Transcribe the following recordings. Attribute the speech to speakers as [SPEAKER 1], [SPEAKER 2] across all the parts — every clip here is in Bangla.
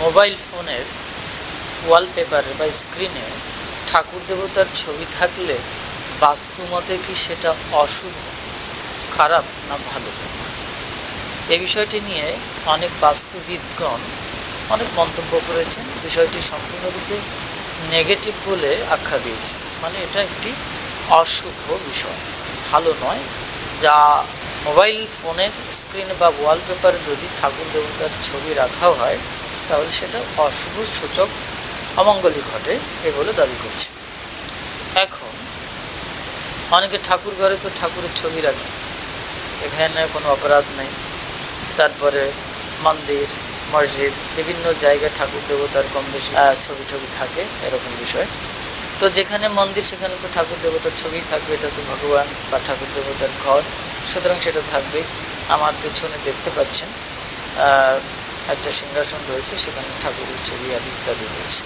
[SPEAKER 1] মোবাইল ফোনের ওয়ালপেপারে বা স্ক্রিনে ঠাকুর দেবতার ছবি থাকলে বাস্তুমতে কি সেটা অশুভ, খারাপ না ভালো? এই বিষয়টি নিয়ে অনেক বাস্তুবিদগণ অনেক মন্তব্য করেছেন। বিষয়টি সম্পূর্ণরূপে নেগেটিভ বলে আখ্যা দিয়েছে, মানে এটা একটি অশুভ বিষয়, ভালো নয়। যা মোবাইল ফোনের স্ক্রিনে বা ওয়ালপেপারে যদি ঠাকুর দেবতার ছবি রাখা হয় তাহলে সেটা অশুভ সূচক, অমঙ্গলই ঘটে এ বলে দাবি করছে। এখন অনেকে ঠাকুর ঘরে তো ঠাকুরের ছবি রাখে, এখানে কোনো অপরাধ নেই। তারপরে মন্দির, মসজিদ, বিভিন্ন জায়গায় ঠাকুর দেবতার কম বেশি ছবি থাকে, এরকম বিষয়। তো যেখানে মন্দির সেখানে তো ঠাকুর দেবতার ছবি থাকবে, এটা তো ভগবান বা ঠাকুর দেবতার ঘর, সুতরাং সেটা থাকবে। আমার পেছনে দেখতে পাচ্ছেন একটা সিংহাসন রয়েছে, সেখানে ঠাকুরের ছবি আদি ইত্যাদি রয়েছে।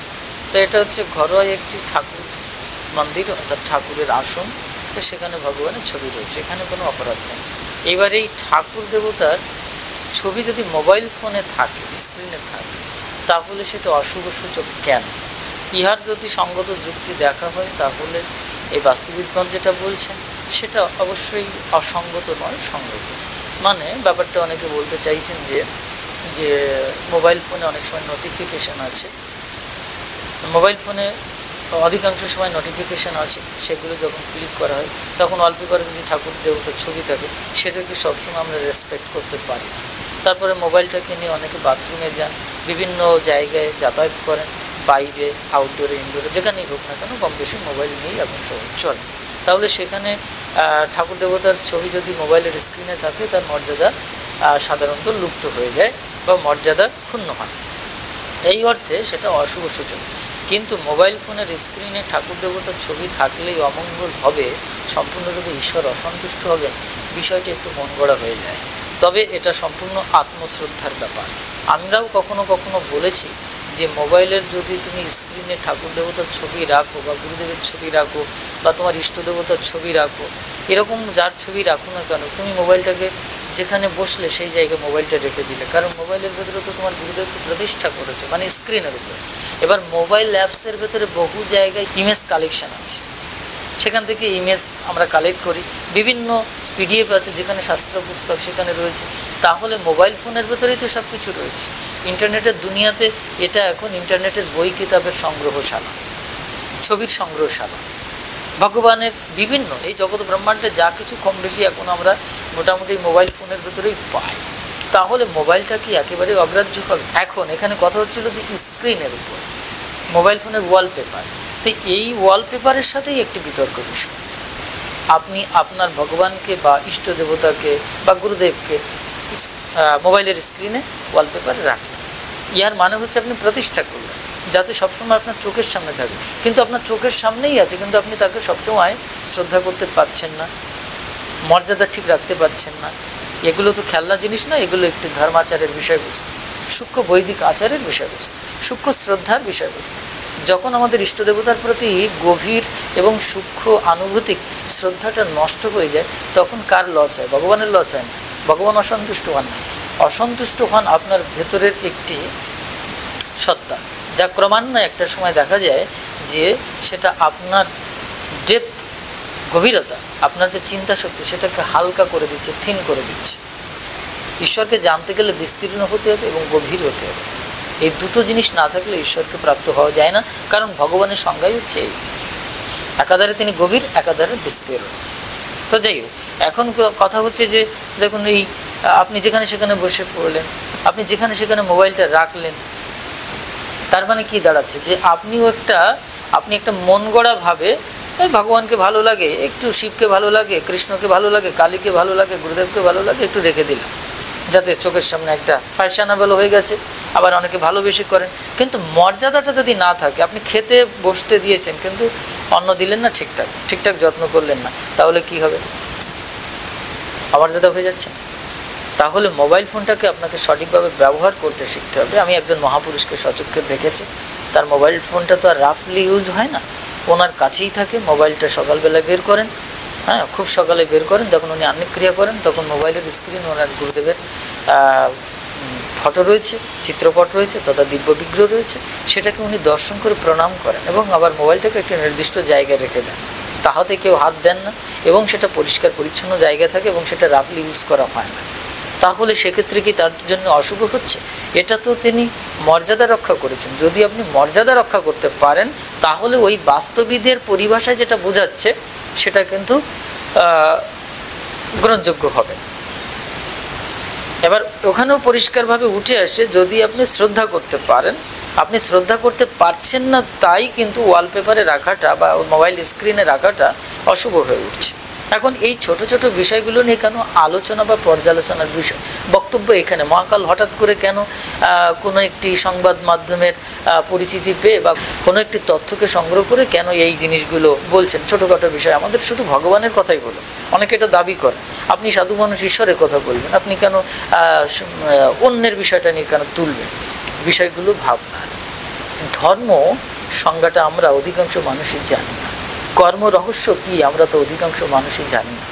[SPEAKER 1] তো এটা হচ্ছে ঘরোয়া একটি ঠাকুর মন্দির, অর্থাৎ ঠাকুরের আসন, তো সেখানে ভগবানের ছবি রয়েছে, এখানে কোনো অপরাধ নেই। এবার এই ঠাকুর দেবতার ছবি যদি মোবাইল ফোনে থাকে, স্ক্রিনে থাকে, তাহলে সেটা অশুভ সূচক কেন? ইহার যদি সঙ্গত যুক্তি দেখা হয় তাহলে এই বাস্তুবিদগণ যেটা বলছেন সেটা অবশ্যই অসঙ্গত নয়, সঙ্গত। মানে ব্যাপারটা অনেকে বলতে চাইছেন যে মোবাইল ফোনে অনেক সময় নোটিফিকেশান আছে, মোবাইল ফোনে অধিকাংশ সময় নোটিফিকেশান আছে, সেগুলো যখন ক্লিক করা হয় তখন ওয়ালপেপারে যদি ঠাকুর দেবতার ছবি থাকে সেটাকে সবসময় আমরা রেসপেক্ট করতে পারি। তারপরে মোবাইলটাকে নিয়ে অনেকে বাথরুমে যান, বিভিন্ন জায়গায় যাতায়াত করেন, বাইরে, আউটডোরে, ইনডোরে, যেখানেই হোক না কেন কম বেশি মোবাইল নিয়েই এখন সবাই চলে। তাহলে সেখানে ঠাকুর দেবতার ছবি যদি মোবাইলের স্ক্রিনে থাকে তার মর্যাদা সাধারণত লুপ্ত হয়ে যায় বা মর্যাদা ক্ষুণ্ণ হয়, এই অর্থে সেটা অশুভ সূচক। কিন্তু মোবাইল ফোনের স্ক্রিনে ঠাকুর দেবতার ছবি থাকলেই অমঙ্গল হবে, সম্পূর্ণরূপে ঈশ্বর অসন্তুষ্ট হবেন, বিষয়টি একটু মন গড়া হয়ে যায়। তবে এটা সম্পূর্ণ আত্মশ্রদ্ধার ব্যাপার। আমরাও কখনো কখনো বলেছি যে মোবাইলের যদি তুমি স্ক্রিনে ঠাকুর দেবতার ছবি রাখো বা গুরুদেবের ছবি রাখো বা তোমার ইষ্ট দেবতার ছবি রাখো, এরকম যার ছবি রাখো না কেন, তুমি মোবাইলটাকে যেখানে বসলে সেই জায়গায় মোবাইলটা রেখে দিলে, কারণ মোবাইলের ভেতরে তো তোমার গুরুদেবকে প্রতিষ্ঠা করেছে, মানে স্ক্রিনের উপরে। এবার মোবাইল অ্যাপসের ভেতরে বহু জায়গায় ইমেজ কালেকশন আছে, সেখান থেকে ইমেজ আমরা কালেক্ট করি, বিভিন্ন পিডিএফ আছে যেখানে শাস্ত্র পুস্তক সেখানে রয়েছে। তাহলে মোবাইল ফোনের ভেতরেই তো সব কিছু রয়েছে। ইন্টারনেটের দুনিয়াতে এটা এখন ইন্টারনেটের বই কিতাবের সংগ্রহশালা, ছবির সংগ্রহশালা, ভগবানের বিভিন্ন এই জগৎ ব্রহ্মাণ্ডে যা কিছু কম বেশি এখন আমরা মোটামুটি মোবাইল ফোনের ভেতরেই পাই। তাহলে মোবাইলটা কি একেবারে অগ্রাহ্য হবে? এখন এখানে কথা হচ্ছিল যে স্ক্রিনের উপর মোবাইল ফোনের ওয়ালপেপার, তো এই ওয়ালপেপারের সাথেই একটি বিতর্ক বিষয়। আপনি আপনার ভগবানকে বা ইষ্ট দেবতাকে বা গুরুদেবকে মোবাইলের স্ক্রিনে ওয়ালপেপারে রাখলেন, ইহার মানে হচ্ছে আপনি প্রতিষ্ঠা করলেন যাতে সবসময় আপনার চোখের সামনে থাকে, কিন্তু আপনার চোখের সামনেই আছে, কিন্তু আপনি তাকে সবসময় শ্রদ্ধা করতে পারছেন না, মর্যাদা ঠিক রাখতে পারছেন না। এগুলো তো খেলনা জিনিস না, এগুলো একটি ধর্মাচারের বিষয়বস্তু, সূক্ষ্ম বৈদিক আচারের বিষয়বস্তু, সূক্ষ্ম শ্রদ্ধার বিষয়বস্তু। যখন আমাদের ইষ্ট দেবতার প্রতি গভীর এবং সূক্ষ্ম আনুভূতিক শ্রদ্ধাটা নষ্ট হয়ে যায় তখন কার লস হয়? ভগবানের লস হয় না, ভগবান অসন্তুষ্ট হন না। অসন্তুষ্ট হন আপনার ভেতরের একটি সত্তা, যা ক্রমান্বয়ে একটা সময় দেখা যায় যে সেটা আপনার ডেপথ, গভীরতা, আপনার যে চিন্তা শক্তি সেটাকে হালকা করে দিচ্ছে, থিন করে দিচ্ছে। ঈশ্বরকে জানতে গেলে বিস্তীর্ণ হতে হবে এবং গভীর হতে হবে। এই দুটো জিনিস না থাকলে ঈশ্বরকে প্রাপ্ত হওয়া যায় না, কারণ ভগবানের সংজ্ঞাই হচ্ছে এই, একাধারে তিনি গভীর, একাধারে বিস্তীর্ণ। তো যাই হোক, এখন কথা হচ্ছে যে দেখুন, এই আপনি যেখানে সেখানে বসে পড়লেন, আপনি যেখানে সেখানে মোবাইলটা রাখলেন, তার মানে কি দাঁড়াচ্ছে যে আপনি একটা মন গড়া ভাবে ভগবানকে ভালো লাগে, একটু শিবকে ভালো লাগে, কৃষ্ণকে ভালো লাগে, কালীকে ভালো লাগে, গুরুদেবকে ভালো লাগে, একটু রেখে দিলাম যাতে চোখের সামনে একটা ফ্যাশনেবল হয়ে গেছে। আবার অনেকে ভালোবেসে করেন, কিন্তু মর্যাদাটা যদি না থাকে, আপনি খেতে বসতে দিয়েছেন কিন্তু অন্ন দিলেন না, ঠিকঠাক যত্ন করলেন না, তাহলে কি হবে? অমর্যাদা হয়ে যাচ্ছে। তাহলে মোবাইল ফোনটাকে আপনাকে সঠিকভাবে ব্যবহার করতে শিখতে হবে। আমি একজন মহাপুরুষকে সচক্ষে দেখেছি, তার মোবাইল ফোনটা তো আর রাফলি ইউজ হয় না, ওনার কাছেই থাকে। মোবাইলটা সকালবেলায় বের করেন, হ্যাঁ, খুব সকালে বের করেন, যখন উনি আহ্নিক ক্রিয়া করেন তখন মোবাইলের স্ক্রিন ওনার গুরুদেবের ফটো রয়েছে, চিত্রপট রয়েছে তথা দিব্য বিগ্রহ রয়েছে, সেটাকে উনি দর্শন করে প্রণাম করেন এবং আবার মোবাইলটাকে একটি নির্দিষ্ট জায়গায় রেখে দেন, তাহাতে কেউ হাত দেন না এবং সেটা পরিষ্কার পরিচ্ছন্ন জায়গায় থাকে এবং সেটা রাফলি ইউজ করা হয় না। তাহলে সেক্ষেত্রে কি তার জন্য অশুভ হচ্ছে? এটা তো তিনি মর্যাদা রক্ষা করেছেন। যদি আপনি মর্যাদা রক্ষা করতে পারেন তাহলে ওই বাস্তবিদের পরিভাষায় যেটা বোঝাচ্ছে সেটা কিন্তু গ্রহণযোগ্য হবে। এবার ওখানেও পরিষ্কারভাবে উঠে আসে, যদি আপনি শ্রদ্ধা করতে পারেন, আপনি শ্রদ্ধা করতে পারছেন না তাই কিন্তু ওয়ালপেপারে রাখাটা বা মোবাইল স্ক্রিনে রাখাটা অশুভ হয়ে উঠছে। এখন এই ছোট ছোট বিষয়গুলো নিয়ে কেন আলোচনা বা পর্যালোচনার বিষয় বক্তব্য এখানে? মহাকাল হঠাৎ করে কেন কোনো একটি সংবাদ মাধ্যমের পরিচিতি পেয়ে বা কোনো একটি তথ্যকে সংগ্রহ করে কেন এই জিনিসগুলো বলছেন? ছোটোখাটো বিষয়, আমাদের শুধু ভগবানের কথাই বলো, অনেকে এটা দাবি করে। আপনি সাধু মানুষ, ঈশ্বরের কথা বলবেন, আপনি কেন অন্যের বিষয়টা নিয়ে কেন তুলবেন? বিষয়গুলো ভাবনার। ধর্ম সংজ্ঞাটা আমরা অধিকাংশ মানুষই জানি না, কর্ম রহস্য কী আমরা তো অধিকাংশ মানুষই জানি না।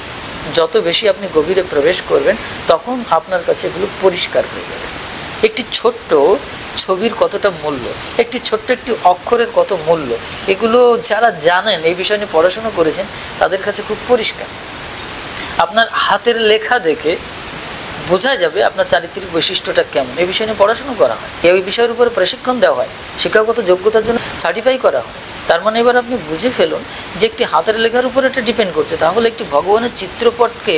[SPEAKER 1] যত বেশি আপনি গভীরে প্রবেশ করবেন তখন আপনার কাছে এগুলো পরিষ্কার হয়ে যাবে। একটি ছোট্ট ছবির কতটা মূল্য, একটি ছোট্ট একটি অক্ষরের কত মূল্য, এগুলো যারা জানেন, এই বিষয় নিয়ে পড়াশোনা করেছেন, তাদের কাছে খুব পরিষ্কার। আপনার হাতের লেখা দেখে বোঝা যাবে আপনার চারিত্রিক বৈশিষ্ট্যটা কেমন। এই বিষয় নিয়ে পড়াশোনা করা হয়, এই বিষয়ের উপরে প্রশিক্ষণ দেওয়া হয়, শিক্ষাগত যোগ্যতার জন্য সার্টিফাই করা হয়। তার মানে এবার আপনি বুঝে ফেলুন যে একটি হাতের লেখার উপর এটা ডিপেন্ড করছে। তাহলে একটি ভগবানের চিত্রপটকে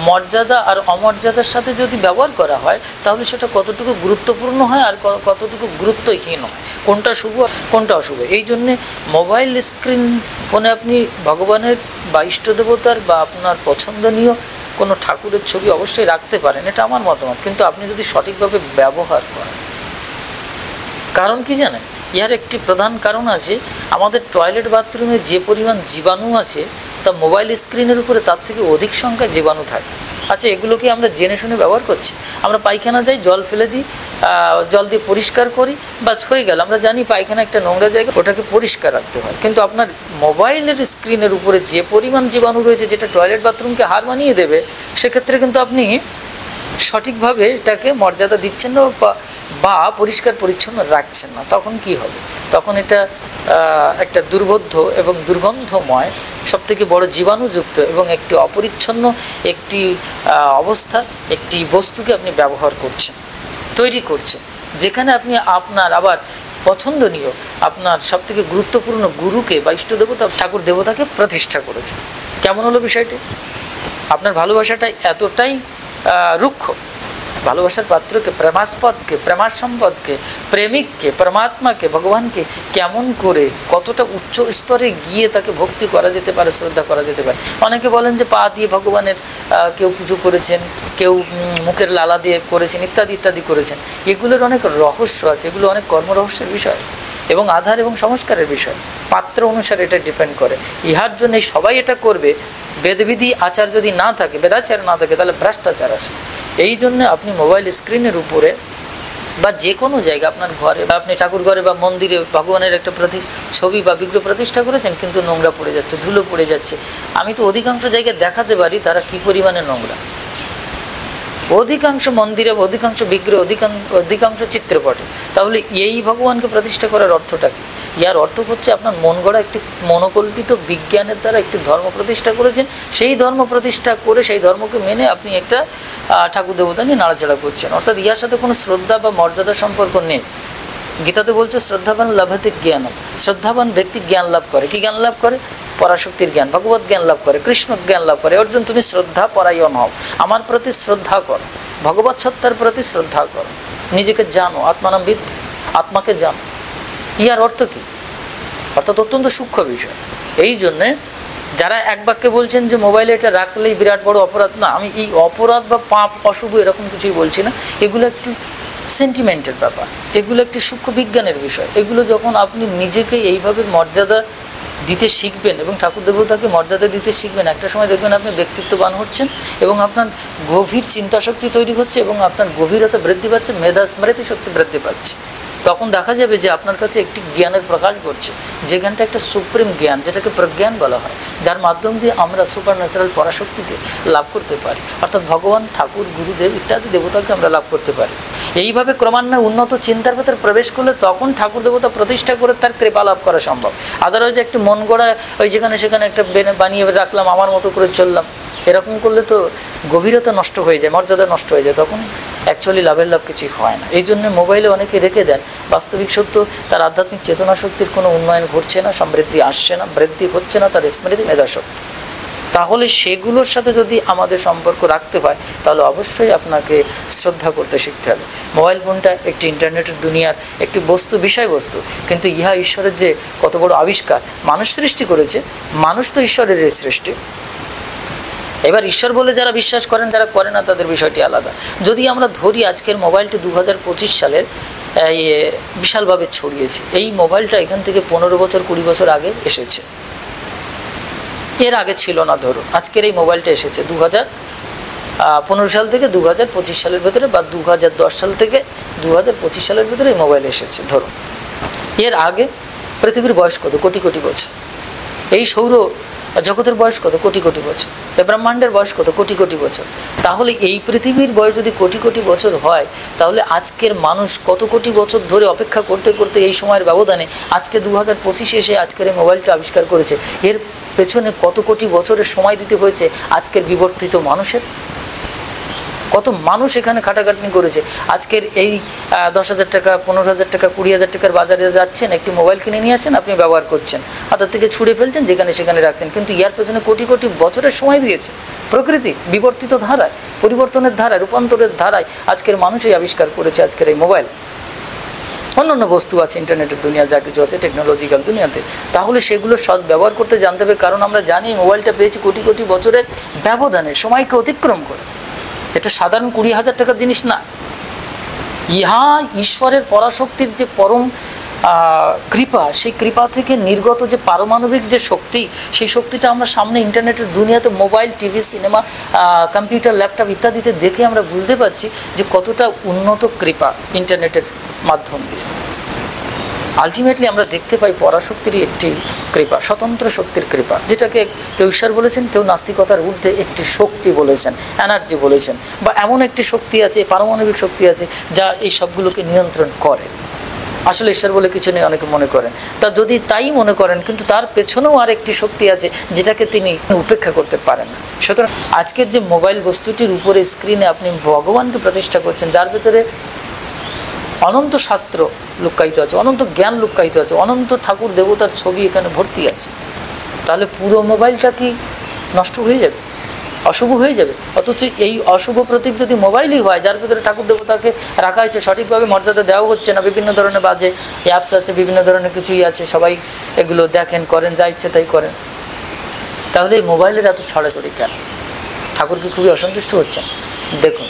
[SPEAKER 1] মর্যাদা আর অমর্যাদার সাথে যদি ব্যবহার করা হয় তাহলে সেটা কতটুকু গুরুত্বপূর্ণ হয় আর কতটুকু গুরুত্বহীন হয়, কোনটা শুভ কোনটা অশুভ। এই জন্যে মোবাইল স্ক্রিন ফোনে আপনি ভগবানের বা ইষ্ট দেবতার বা আপনার পছন্দনীয় কোনো ঠাকুরের ছবি অবশ্যই রাখতে পারেন, এটা আমার মতামত, কিন্তু আপনি যদি সঠিকভাবে ব্যবহার করেন। কারণ কি জানেন, ইহার একটি প্রধান কারণ আছে, আমাদের টয়লেট বাথরুমে যে পরিমাণ জীবাণু আছে তা মোবাইল স্ক্রিনের উপরে তার থেকে অধিক সংখ্যায় জীবাণু থাকে। আচ্ছা, এগুলোকে আমরা জেনে শুনে ব্যবহার করছি। আমরা পায়খানা যাই, জল ফেলে দিই, জল দিয়ে পরিষ্কার করি, বাস হয়ে গেল। আমরা জানি পায়খানা একটা নোংরা জায়গা, ওটাকে পরিষ্কার রাখতে হয়। কিন্তু আপনার মোবাইলের স্ক্রিনের উপরে যে পরিমাণ জীবাণু রয়েছে যেটা টয়লেট বাথরুমকে হার মানিয়ে দেবে, সেক্ষেত্রে কিন্তু আপনি সঠিকভাবে এটাকে মর্যাদা দিচ্ছেন না বা পরিষ্কার পরিচ্ছন্ন রাখছেন না। তখন কি হবে? তখন এটা একটা দুর্বোধ্য এবং দুর্গন্ধময়, সবথেকে বড় জীবাণুযুক্ত এবং একটি অপরিচ্ছন্ন একটি অবস্থা, একটি বস্তুকে আপনি ব্যবহার করছেন, তৈরি করছেন, যেখানে আপনি আপনার আবার পছন্দনীয়, আপনার সবথেকে গুরুত্বপূর্ণ গুরুকে বা ইষ্ট দেবতা ঠাকুর দেবতাকে প্রতিষ্ঠা করেছেন। কেমন হলো বিষয়টি? আপনার ভালোবাসাটা এতটাই রুক্ষ, ভালোবাসার পাত্রকে, প্রেমাস্পদকে, প্রেমাসম্পদকে, প্রেমিককে, পরমাত্মাকে, ভগবানকে কেমন করে কতটা উচ্চ স্তরে গিয়ে তাকে ভক্তি করা যেতে পারে, শ্রদ্ধা করা যেতে পারে। অনেকে বলেন যে পা দিয়ে ভগবানের কেউ পুজো করেছেন, কেউ মুখের লালা দিয়ে করেছেন, ইত্যাদি ইত্যাদি করেছেন। এগুলোর অনেক রহস্য আছে, এগুলো অনেক কর্মরহস্যের বিষয় এবং আধার এবং সংস্কারের বিষয়। পাত্র অনুসারে এটা ডিপেন্ড করে। ইহার জন্য সবাই এটা করবে, বেদবিধি আচার যদি না থাকে, বেদাচার না থাকে, তাহলে ভ্রষ্টাচার আসে। এই জন্য আপনি মোবাইল স্ক্রিনের উপরে বা যে কোনো জায়গা, আপনার ঘরে বা আপনি ঠাকুর ঘরে বা মন্দিরে ভগবানের একটা ছবি বা বিগ্রহ প্রতিষ্ঠা করেছেন, কিন্তু নোংরা পড়ে যাচ্ছে, ধুলো পড়ে যাচ্ছে। আমি তো অধিকাংশ জায়গায় দেখাতে পারি তারা কী পরিমাণে নোংরা। অধিকাংশ মন্দিরে, অধিকাংশ বিগ্রহ, অধিকাংশ চিত্রপটে। তাহলে এই ভগবানকে প্রতিষ্ঠা করার অর্থটা কী? ইয়ার অর্থ হচ্ছে আপনার মন গড়া একটি মনোকল্পিত বিজ্ঞানের দ্বারা একটি ধর্ম প্রতিষ্ঠা করেছেন, সেই ধর্ম প্রতিষ্ঠা করে সেই ধর্মকে মেনে আপনি একটা ঠাকুর দেবতা নিয়ে নাড়াচাড়া করছেন। অর্থাৎ ইয়ার সাথে কোনো শ্রদ্ধা বা মর্যাদার সম্পর্ক নেই। গীতাতে বলছে শ্রদ্ধাবান লাভতে জ্ঞানম, শ্রদ্ধাবান ব্যক্তি জ্ঞান লাভ করে। কি জ্ঞান লাভ করে? পরাশক্তির জ্ঞান, ভগবত জ্ঞান লাভ করে, কৃষ্ণ জ্ঞান লাভ করে। অর্জুন, তুমি শ্রদ্ধা পরায়ণ হও, আমার প্রতি শ্রদ্ধা করো, ভগবত সত্তার প্রতি শ্রদ্ধা করো, নিজেকে জানো, আত্মানম্বিত, আত্মাকে জানো। ইয়ার অর্থ কি? অর্থাৎ অত্যন্ত সূক্ষ্ম বিষয়। এই জন্যে যারা এক বাক্যে বলছেন যে মোবাইলে এটা রাখলেই বিরাট বড় অপরাধ, না, আমি এই অপরাধ বা পাপ, অশুভ এরকম কিছুই বলছি না। এগুলো একটি সেন্টিমেন্টের ব্যাপার, এগুলো একটি সূক্ষ্ম বিজ্ঞানের বিষয়। এগুলো যখন আপনি নিজেকে এইভাবে মর্যাদা দিতে শিখবেন এবং ঠাকুর দেবতাকে মর্যাদা দিতে শিখবেন, একটা সময় দেখবেন আপনি ব্যক্তিত্ববান হচ্ছেন এবং আপনার গভীর চিন্তা শক্তি তৈরি হচ্ছে এবং আপনার গভীরতা বৃদ্ধি পাচ্ছে, মেধা স্মৃতি শক্তি বৃদ্ধি পাচ্ছে। তখন দেখা যাবে যে আপনার কাছে একটি জ্ঞানের প্রকাশ ঘটছে, যে জ্ঞানটা একটা সুপ্রিম জ্ঞান, যেটাকে প্রজ্ঞান বলা হয়, যার মাধ্যম দিয়ে আমরা সুপার ন্যাচারাল পরাশক্তিকে লাভ করতে পারি, অর্থাৎ ভগবান, ঠাকুর, গুরুদেব ইত্যাদি দেবতাকে আমরা লাভ করতে পারি। এইভাবে ক্রমান্বয়ে উন্নত চিন্তার ভেতরে প্রবেশ করলে তখন ঠাকুর দেবতা প্রতিষ্ঠা করে তার কৃপা লাভ করা সম্ভব। আদারওয়াইজ একটি মন গড়া ওই যেখানে সেখানে একটা বানিয়ে রাখলাম, আমার মতো করে চললাম, এরকম করলে তো গভীরতা নষ্ট হয়ে যায়, মর্যাদা নষ্ট হয়ে যায়, তখন অ্যাকচুয়ালি লাভের লাভ কিছুই হয় না। এই জন্য মোবাইলে অনেকে রেখে দেন, বাস্তবিক সত্য তার আধ্যাত্মিক চেতনা শক্তির কোনো উন্নয়ন ঘটছে না, সমৃদ্ধি আসছে না, বৃদ্ধি হচ্ছে না তার স্মৃতি মেধাশক্তি। তাহলে সেগুলোর সাথে যদি আমাদের সম্পর্ক রাখতে হয় তাহলে অবশ্যই আপনাকে শ্রদ্ধা করতে শিখতে হবে। মোবাইল ফোনটা একটি ইন্টারনেটের দুনিয়ার একটি বস্তু, বিষয়বস্তু, কিন্তু ইহা ঈশ্বরের যে কত বড় আবিষ্কার, মানুষ সৃষ্টি করেছে, মানুষ তো ঈশ্বরের সৃষ্টি। এবার ঈশ্বর বলে যারা বিশ্বাস করেন, যারা করে না তাদের বিষয়টি আলাদা। যদি আমরা ধরি আজকের মোবাইলটি 2025 সালের বিশালভাবে ছড়িয়েছে, এই মোবাইলটা এখান থেকে 15 বছর 20 বছর আগে এসেছে, এর আগে ছিল না। ধরুন আজকের এই মোবাইলটা এসেছে 2015 সাল থেকে 2025 সালের ভেতরে, বা 2010 সাল থেকে 2025 সালের ভেতরে এই মোবাইল এসেছে। ধরুন এর আগে পৃথিবীর বয়স কত? কোটি কোটি বছর। এই সৌর জগতের বয়স কত? কোটি কোটি বছর। এই ব্রহ্মাণ্ডের বয়স কত? কোটি কোটি বছর। তাহলে এই পৃথিবীর বয়স যদি কোটি কোটি বছর হয়, তাহলে আজকের মানুষ কত কোটি বছর ধরে অপেক্ষা করতে করতে এই সময়ের ব্যবধানে আজকে 2025 এসে আজকের এই মোবাইলটা আবিষ্কার করেছে। এর পেছনে কত কোটি বছরের সময় দিতে হয়েছে আজকের বিবর্তিত মানুষের। কত মানুষ এখানে খাটাখাটনি করেছে। আজকের এই 10,000 টাকা, 15,000 টাকা, 20,000 টাকার বাজারে যাচ্ছেন, একটি মোবাইল কিনে নিয়ে আসছেন, আপনি ব্যবহার করছেন, হাতের থেকে ছুঁড়ে ফেলছেন, যেখানে সেখানে রাখছেন, কিন্তু ইয়ার পেছনে কোটি কোটি বছরের সময় দিয়েছে প্রকৃতি। বিবর্তিত ধারায়, পরিবর্তনের ধারায়, রূপান্তরের ধারায় আজকের মানুষই আবিষ্কার করেছে আজকের এই মোবাইল। অন্যান্য বস্তু আছে ইন্টারনেটের দুনিয়া, যা কিছু আছে টেকনোলজিক্যাল দুনিয়াতে, তাহলে সেগুলো সৎ ব্যবহার করতে জানতে হবে। কারণ আমরা জানি মোবাইলটা পেয়েছি কোটি কোটি বছরের ব্যবধানে, সময়কে অতিক্রম করে। এটা সাধারণ 20,000 টাকার জিনিস না। ইহা ঈশ্বরের পরাশক্তির যে পরম কৃপা, সেই কৃপা থেকে নির্গত যে পারমাণবিক যে শক্তি, সেই শক্তিটা আমরা সামনে ইন্টারনেটের দুনিয়াতে mobile, TV, cinema, computer, laptop ইত্যাদিতে দেখে আমরা বুঝতে পারছি যে কতটা উন্নত কৃপা ইন্টারনেটের মাধ্যম দিয়ে। আলটিমেটলি আমরা দেখতে পাই পরাশক্তিরই একটি কৃপা, স্বতন্ত্র শক্তির কৃপা, যেটাকে কেউ ঈশ্বর বলেছেন, কেউ নাস্তিকতার ঊর্ধ্বে একটি শক্তি বলেছেন, এনার্জি বলেছেন, বা এমন একটি শক্তি আছে, পারমাণবিক শক্তি আছে, যা এই সবগুলোকে নিয়ন্ত্রণ করে। আসলে ঈশ্বর বলে কিছু নেই অনেকে মনে করেন। তা যদি তাই মনে করেন, কিন্তু তার পেছনেও আর একটি শক্তি আছে যেটাকে তিনি উপেক্ষা করতে পারেন না। সুতরাং আজকের যে মোবাইল বস্তুটির উপরে স্ক্রিনে আপনি ভগবানকে প্রতিষ্ঠা করছেন, যার ভেতরে অনন্ত শাস্ত্র লুক্কায়িত আছে, অনন্ত জ্ঞান লুক্কায়িত আছে, অনন্ত ঠাকুর দেবতার ছবি এখানে ভর্তি আছে, তাহলে পুরো মোবাইলটা কি নষ্ট হয়ে যাবে, অশুভ হয়ে যাবে? অথচ এই অশুভ প্রতীক যদি মোবাইলই হয়, যার ভিতরে ঠাকুর দেবতাকে রাখা হয়েছে, সঠিকভাবে মর্যাদা দেওয়া হচ্ছে না, বিভিন্ন ধরনের বাজে অ্যাপস আছে, বিভিন্ন ধরনের কিছুই আছে, সবাই এগুলো দেখেন, করেন, যা ইচ্ছে তাই করেন, তাহলে এই মোবাইলের এত ছড়াছড়ি কেন? ঠাকুর কি খুবই অসন্তুষ্ট হচ্ছেন? দেখুন,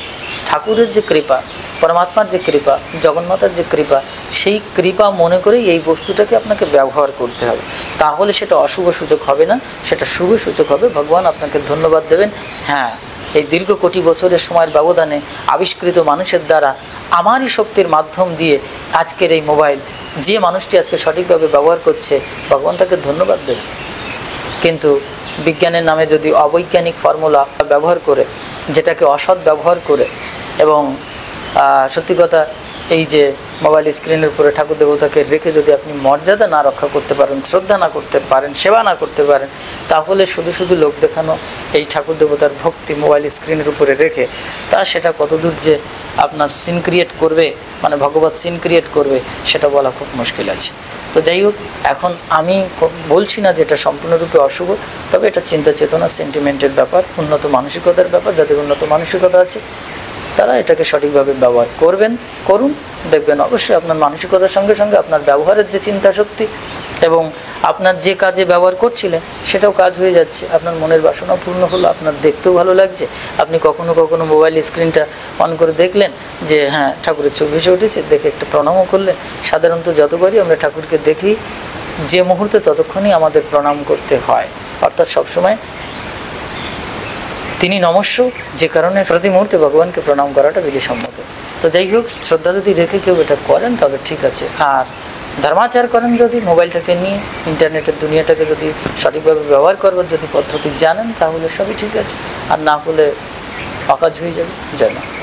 [SPEAKER 1] ঠাকুরের যে কৃপা, পরমাত্মার যে কৃপা, জগন্মাতার যে কৃপা, সেই কৃপা মনে করেই এই বস্তুটাকে আপনাকে ব্যবহার করতে হবে। তাহলে সেটা অশুভ সূচক হবে না, সেটা শুভ সূচক হবে। ভগবান আপনাকে ধন্যবাদ দেবেন। হ্যাঁ, এই দীর্ঘ কোটি বছরের সময়ের ব্যবধানে আবিষ্কৃত মানুষের দ্বারা আমারই শক্তির মাধ্যম দিয়ে আজকের এই মোবাইল যে মানুষটি আজকে সঠিকভাবে ব্যবহার করছে, ভগবান তাকে ধন্যবাদ দেবেন। কিন্তু বিজ্ঞানের নামে যদি অবৈজ্ঞানিক ফর্মুলা ব্যবহার করে, যেটাকে অসৎ ব্যবহার করে, এবং সত্যি কথা এই যে মোবাইল স্ক্রিনের উপরে ঠাকুর দেবতাকে রেখে যদি আপনি মর্যাদা না রক্ষা করতে পারেন, শ্রদ্ধা না করতে পারেন, সেবা না করতে পারেন, তাহলে শুধু শুধু লোক দেখানো এই ঠাকুর দেবতার ভক্তি মোবাইল স্ক্রিনের উপরে রেখে সেটা কতদূর যে আপনার সিন ক্রিয়েট করবে, মানে ভগবত সিন ক্রিয়েট করবে, সেটা বলা খুব মুশকিল আছে। তো যাই হোক, এখন আমি বলছি না যে এটা সম্পূর্ণরূপে অশুভ, তবে এটা চিন্তা চেতনা, সেন্টিমেন্টের ব্যাপার, উন্নত মানসিকতার ব্যাপার। যাদের উন্নত মানসিকতা আছে তারা এটাকে সঠিকভাবে ব্যবহার করুন, দেখবেন অবশ্যই আপনার মানসিকতার সঙ্গে সঙ্গে আপনার ব্যবহারের যে চিন্তা শক্তি এবং আপনার যে কাজে ব্যবহার করছিলেন সেটাও কাজ হয়ে যাচ্ছে, আপনার মনের বাসনা পূর্ণ হলো, আপনার দেখতেও ভালো লাগছে। আপনি কখনো কখনো মোবাইল স্ক্রিনটা অন করে দেখলেন যে হ্যাঁ ঠাকুরের ছবি ভেসে উঠেছে, দেখে একটা প্রণামও করলেন। সাধারণত যতবারই আমরা ঠাকুরকে দেখি যে মুহূর্তে, ততক্ষণই আমাদের প্রণাম করতে হয়, অর্থাৎ সবসময় তিনি নমস্য, যে কারণে প্রতি মুহূর্তে ভগবানকে প্রণাম করাটা বিধিসম্মত। তো যাই হোক, শ্রদ্ধা যদি রেখে কেউ এটা করেন তাহলে ঠিক আছে। আর ধর্মাচার করেন যদি, মোবাইলটাকে নিয়ে ইন্টারনেটের দুনিয়াটাকে যদি সঠিকভাবে ব্যবহার করবার যদি পদ্ধতি জানেন, তাহলে সবই ঠিক আছে। আর না হলে অকাজ হয়ে যাবে। জয় মা।